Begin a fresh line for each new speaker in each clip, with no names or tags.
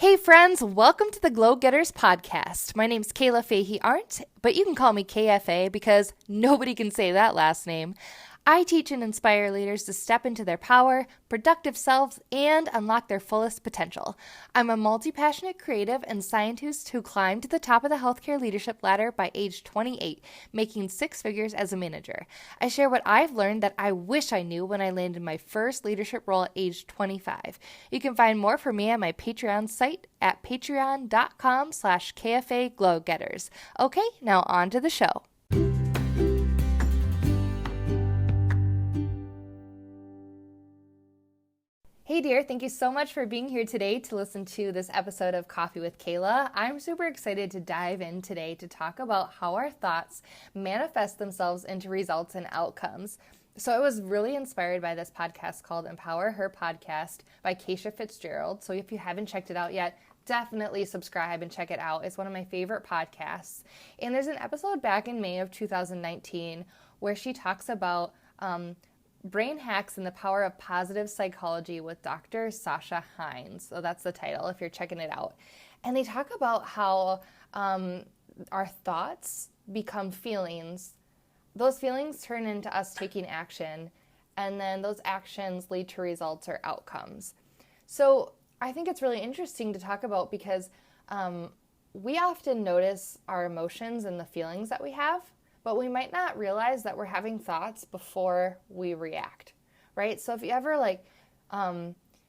Hey friends, welcome to the Glow Getters podcast. My name's Kayla Fahey-Ahrndt, but you can call me KFA because nobody can say that last name. I teach and inspire leaders to step into their power, productive selves, and unlock their fullest potential. I'm a multi-passionate creative and scientist who climbed to the top of the healthcare leadership ladder by age 28, making six figures as a manager. I share what I've learned that I wish I knew when I landed my first leadership role at age 25. You can find more from me on my Patreon site at patreon.com/KFA Glowgetters. Okay, now on to the show. Hey dear, thank you so much for being here today to listen to this episode of Coffee with Kayla. I'm super excited to dive in today to talk about how our thoughts manifest themselves into results and outcomes. So I was really inspired by this podcast called Empower Her Podcast by Keisha Fitzgerald. So if you haven't checked it out yet, definitely subscribe and check it out. It's one of my favorite podcasts. And there's an episode back in May of 2019 where she talks about brain hacks and the power of positive psychology with Dr. Fahey-Ahrndt. So that's the title if you're checking it out. And they talk about how our thoughts become feelings. Those feelings turn into us taking action, and then those actions lead to results or outcomes. So I think it's really interesting to talk about because we often notice our emotions and the feelings that we have, but we might not realize that we're having thoughts before we react, right? So if you ever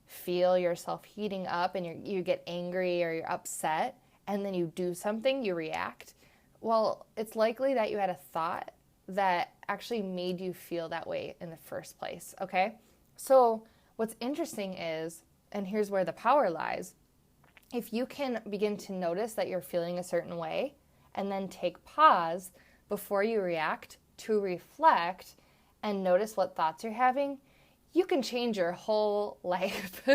feel yourself heating up and you get angry or you're upset and then you do something, you react, well, it's likely that you had a thought that actually made you feel that way in the first place, okay? So what's interesting is, and here's where the power lies, if you can begin to notice that you're feeling a certain way and then take pause before you react to reflect and notice what thoughts you're having, you can change your whole life,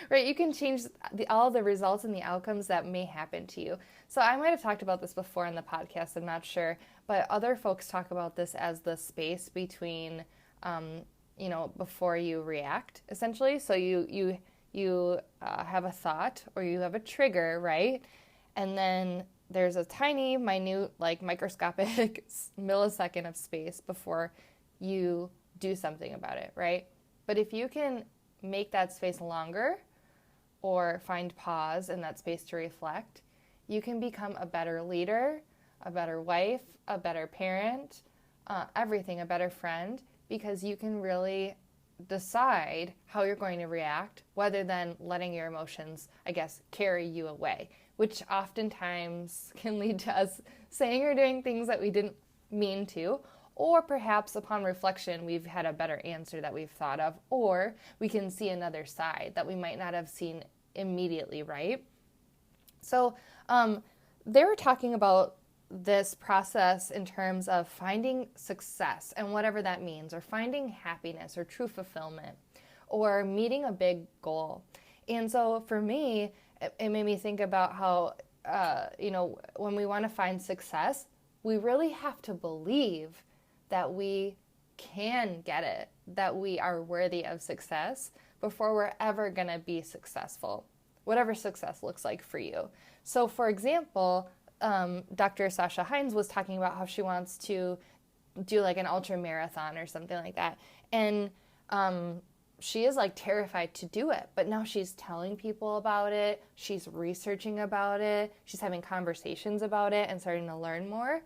right? You can change all the results and the outcomes that may happen to you. So I might have talked about this before in the podcast, I'm not sure, but other folks talk about this as the space between, before you react, essentially. So you have a thought or you have a trigger, right? And then there's a tiny, minute, microscopic millisecond of space before you do something about it, right? But if you can make that space longer or find pause in that space to reflect, you can become a better leader, a better wife, a better parent, everything, a better friend, because you can really decide how you're going to react rather than letting your emotions, carry you away, which oftentimes can lead to us saying or doing things that we didn't mean to, or perhaps upon reflection, we've had a better answer that we've thought of, or we can see another side that we might not have seen immediately, right? So they were talking about this process in terms of finding success and whatever that means, or finding happiness or true fulfillment, or meeting a big goal. And so for me, it made me think about how, when we want to find success, we really have to believe that we can get it, that we are worthy of success before we're ever going to be successful, whatever success looks like for you. So for example, Dr. Fahey-Ahrndt was talking about how she wants to do an ultra marathon or something like that. And she is terrified to do it, but now she's telling people about it. She's researching about it. She's having conversations about it and starting to learn more.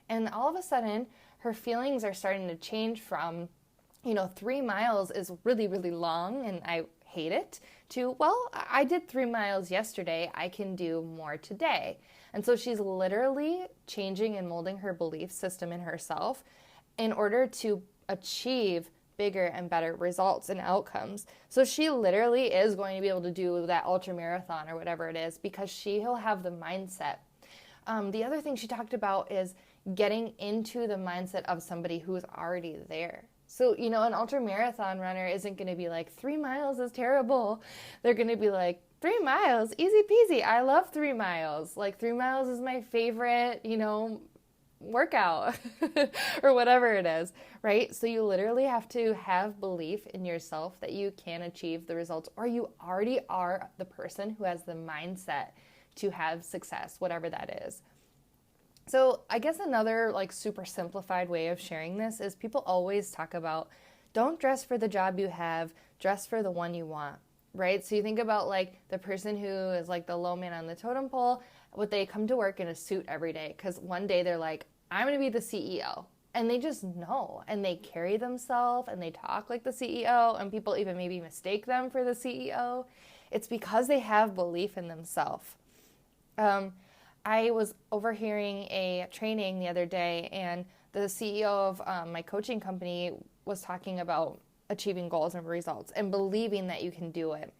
And all of a sudden, her feelings are starting to change from, 3 miles is really, really long and I hate it, to, well, I did 3 miles yesterday. I can do more today. And so she's literally changing and molding her belief system in herself in order to achieve bigger and better results and outcomes. So she literally is going to be able to do that ultra marathon or whatever it is because she'll have the mindset. The other thing she talked about is getting into the mindset of somebody who's already there. So, an ultra marathon runner isn't going to be 3 miles is terrible. They're going to be 3 miles, easy peasy. I love 3 miles. 3 miles is my favorite, workout or whatever it is, right? So you literally have to have belief in yourself that you can achieve the results, or you already are the person who has the mindset to have success, whatever that is. So I guess another like super simplified way of sharing this is people always talk about, don't dress for the job you have, dress for the one you want, right? So you think about like the person who is like the low man on the totem pole, would they come to work in a suit every day? Because one day they're like, I'm going to be the CEO. And they just know, and they carry themselves and they talk like the CEO, and people even maybe mistake them for the CEO. It's because they have belief in themselves. I was overhearing a training the other day, and the CEO of my coaching company was talking about achieving goals and results and believing that you can do it.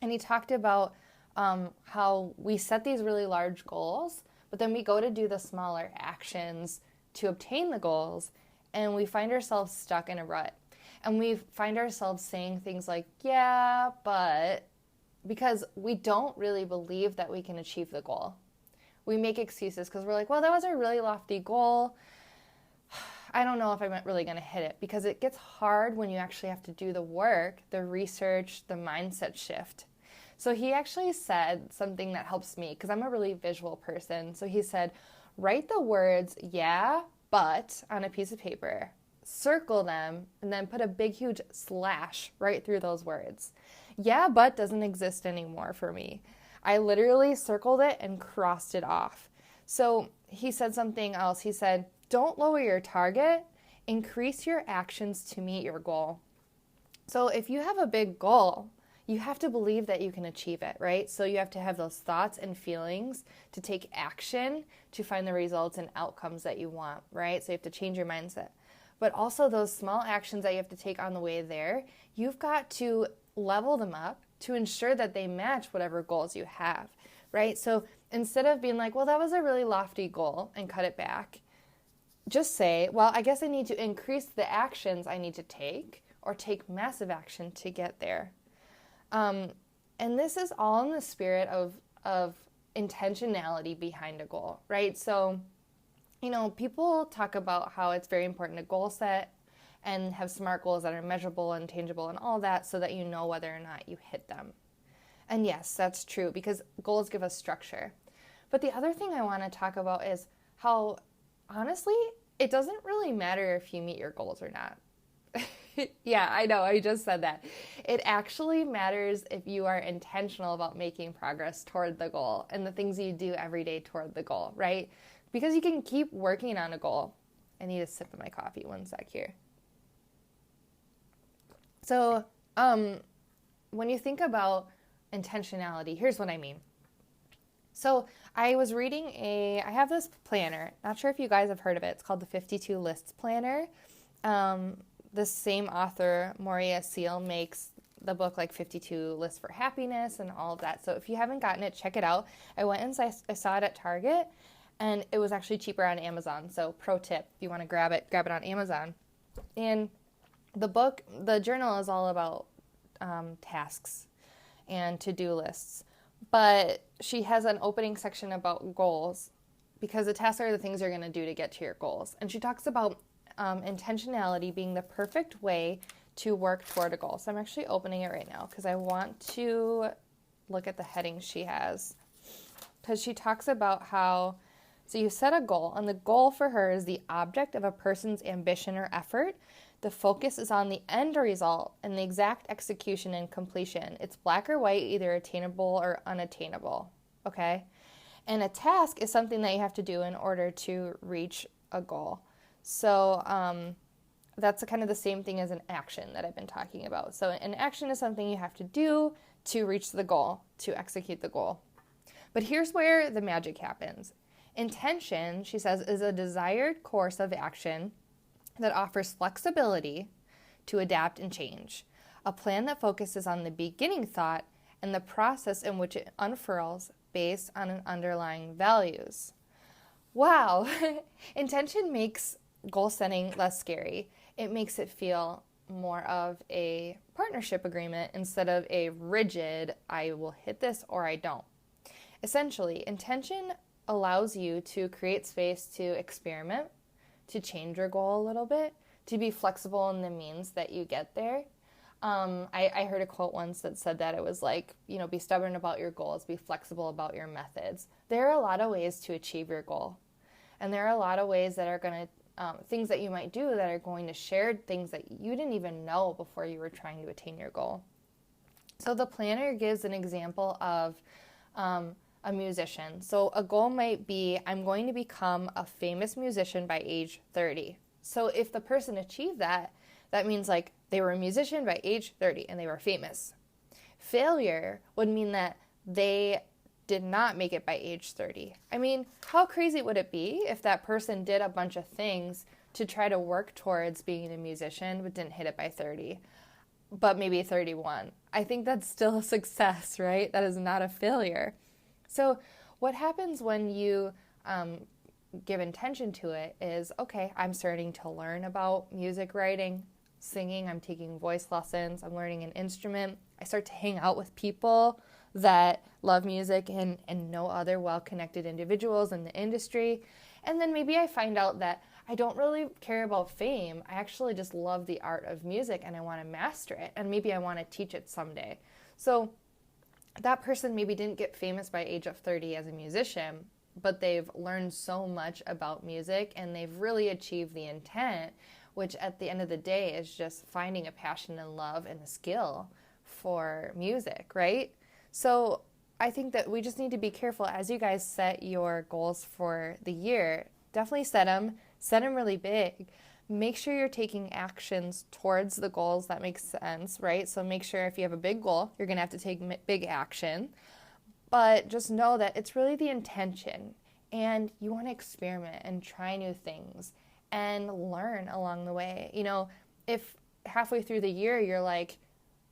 And he talked about how we set these really large goals, but then we go to do the smaller actions to obtain the goals, and we find ourselves stuck in a rut. And we find ourselves saying things like, yeah, but, because we don't really believe that we can achieve the goal. We make excuses because we're like, well, that was a really lofty goal. I don't know if I'm really going to hit it, because it gets hard when you actually have to do the work, the research, the mindset shift. So he actually said something that helps me because I'm a really visual person. So he said, write the words, yeah, but on a piece of paper, circle them, and then put a big, huge slash right through those words. Yeah, but doesn't exist anymore for me. I literally circled it and crossed it off. So he said something else. He said, don't lower your target, increase your actions to meet your goal. So if you have a big goal, you have to believe that you can achieve it, right? So you have to have those thoughts and feelings to take action to find the results and outcomes that you want, right? So you have to change your mindset. But also those small actions that you have to take on the way there, you've got to level them up to ensure that they match whatever goals you have, right? So instead of being like, well, that was a really lofty goal and cut it back, just say, well, I guess I need to increase the actions I need to take, or take massive action to get there. And this is all in the spirit of intentionality behind a goal, right? So, you know, people talk about how it's very important to goal set and have SMART goals that are measurable and tangible and all that, so that you know whether or not you hit them. And yes, that's true, because goals give us structure. But the other thing I want to talk about is how, honestly, it doesn't really matter if you meet your goals or not. Yeah, I know, I just said that. It actually matters if you are intentional about making progress toward the goal and the things you do every day toward the goal, right? Because you can keep working on a goal. I need a sip of my coffee, one sec here. So, when you think about intentionality, here's what I mean. So I was reading I have this planner, not sure if you guys have heard of it. It's called the 52 Lists Planner. The same author, Maria Seal, makes the book like 52 Lists for Happiness and all of that. So if you haven't gotten it, check it out. I went and I saw it at Target, and it was actually cheaper on Amazon. So pro tip, if you want to grab it on Amazon. And the journal is all about tasks and to-do lists. But she has an opening section about goals, because the tasks are the things you're going to do to get to your goals. And she talks about intentionality being the perfect way to work toward a goal. So I'm actually opening it right now because I want to look at the headings she has. Because she talks about how, so you set a goal, and the goal for her is the object of a person's ambition or effort. The focus is on the end result and the exact execution and completion. It's black or white, either attainable or unattainable, okay? And a task is something that you have to do in order to reach a goal. So that's kind of the same thing as an action that I've been talking about. So an action is something you have to do to reach the goal, to execute the goal. But here's where the magic happens. Intention, she says, is a desired course of action that offers flexibility to adapt and change. A plan that focuses on the beginning thought and the process in which it unfurls based on an underlying values. Wow! Intention makes goal setting less scary. It makes it feel more of a partnership agreement instead of a rigid, I will hit this or I don't. Essentially, intention allows you to create space to experiment, to change your goal a little bit, to be flexible in the means that you get there. I heard a quote once that said that it was like, be stubborn about your goals, be flexible about your methods. There are a lot of ways to achieve your goal. And there are a lot of ways that are going to, things that you might do that are going to share things that you didn't even know before you were trying to attain your goal. So the planner gives an example of a musician. So a goal might be, I'm going to become a famous musician by age 30. So if the person achieved that, that means like they were a musician by age 30 and they were famous. Failure would mean that they did not make it by age 30. I mean, how crazy would it be if that person did a bunch of things to try to work towards being a musician but didn't hit it by 30, but maybe 31? I think that's still a success, right? That is not a failure. So what happens when you give intention to it is, okay, I'm starting to learn about music writing, singing, I'm taking voice lessons, I'm learning an instrument. I start to hang out with people that love music and know other well-connected individuals in the industry. And then maybe I find out that I don't really care about fame. I actually just love the art of music and I want to master it. And maybe I want to teach it someday. So that person maybe didn't get famous by age of 30 as a musician, but they've learned so much about music and they've really achieved the intent, which at the end of the day is just finding a passion and love and a skill for music, right? So I think that we just need to be careful as you guys set your goals for the year. Definitely set them really big. Make sure you're taking actions towards the goals that make sense, right? So make sure if you have a big goal, you're going to have to take big action. But just know that it's really the intention and you want to experiment and try new things and learn along the way. If halfway through the year you're like,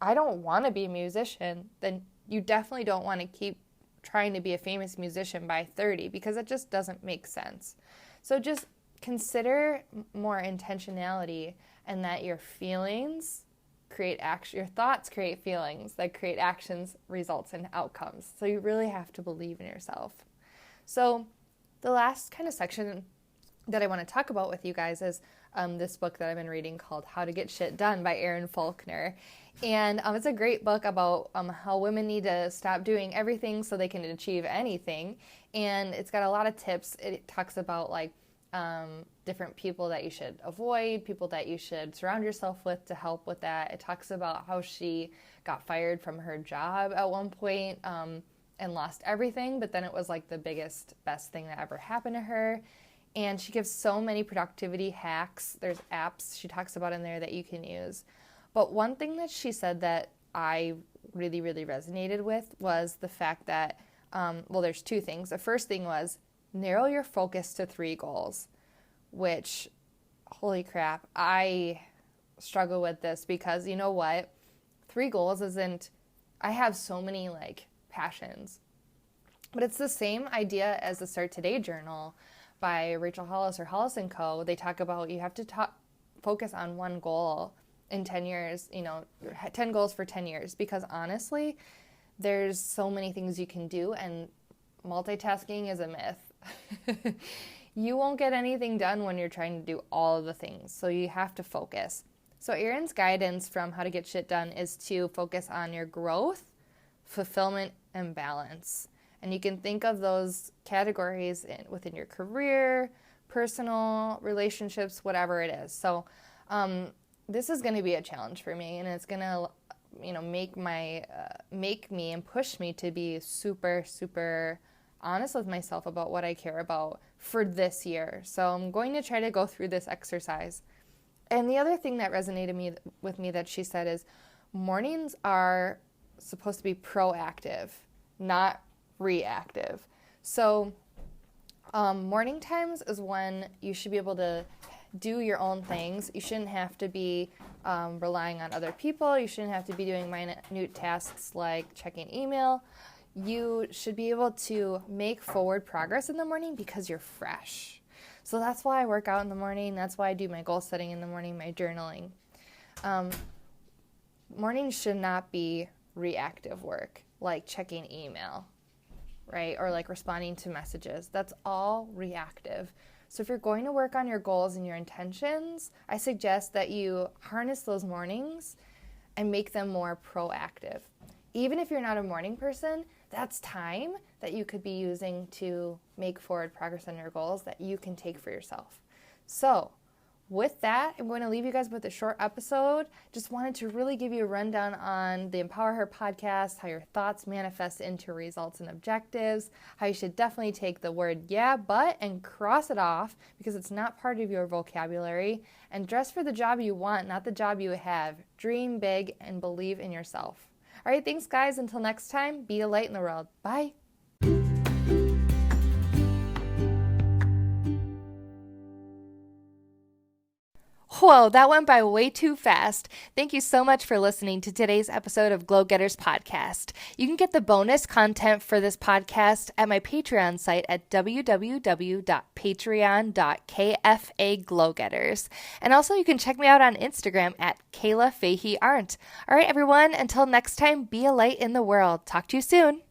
I don't want to be a musician, then you definitely don't want to keep trying to be a famous musician by 30 because it just doesn't make sense. So just consider more intentionality and that your feelings create action, your thoughts create feelings that create actions, results, and outcomes. So you really have to believe in yourself. So the last kind of section that I want to talk about with you guys is this book that I've been reading called How to Get Shit Done by Erin Faulkner. And it's a great book about how women need to stop doing everything so they can achieve anything. And it's got a lot of tips. It talks about like different people that you should avoid, people that you should surround yourself with to help with that. It talks about how she got fired from her job at one point and lost everything, but then it was like the best thing that ever happened to her. And she gives so many productivity hacks. There's apps she talks about in there that you can use. But one thing that she said that I really, really resonated with was the fact that, there's two things. The first thing was narrow your focus to 3 goals, which, holy crap, I struggle with this because you know what? 3 goals isn't, I have so many like passions, but it's the same idea as the Start Today journal by Rachel Hollis or Hollis & Co. They talk about you have to focus on one goal in 10 years, 10 goals for 10 years, because honestly, there's so many things you can do and multitasking is a myth. You won't get anything done when you're trying to do all of the things, so you have to focus. So Erin's guidance from How to Get Shit Done is to focus on your growth, fulfillment, and balance. And you can think of those categories within your career, personal, relationships, whatever it is. So this is going to be a challenge for me, and it's going to make me and push me to be super, super honest with myself about what I care about for this year. So I'm going to try to go through this exercise. And the other thing that resonated with me that she said is mornings are supposed to be proactive, not reactive. So morning times is when you should be able to do your own things. You shouldn't have to be relying on other people. You shouldn't have to be doing minute tasks like checking email. You should be able to make forward progress in the morning because you're fresh. So that's why I work out in the morning. That's why I do my goal setting in the morning, my journaling. Mornings should not be reactive work, like checking email. right? Or like responding to messages. That's all reactive. So if you're going to work on your goals and your intentions, I suggest that you harness those mornings and make them more proactive. Even if you're not a morning person, that's time that you could be using to make forward progress on your goals that you can take for yourself. So with that, I'm going to leave you guys with a short episode. Just wanted to really give you a rundown on the Empower Her podcast, how your thoughts manifest into results and objectives, how you should definitely take the word yeah, but and cross it off because it's not part of your vocabulary, and dress for the job you want, not the job you have. Dream big and believe in yourself. All right, thanks guys. Until next time, be a light in the world. Bye. Whoa, that went by way too fast. Thank you so much for listening to today's episode of Glow Getters Podcast. You can get the bonus content for this podcast at my Patreon site at www.patreon.kfaglowgetters. And also you can check me out on Instagram at Kayla Fahey-Ahrndt. All right, everyone, until next time, be a light in the world. Talk to you soon.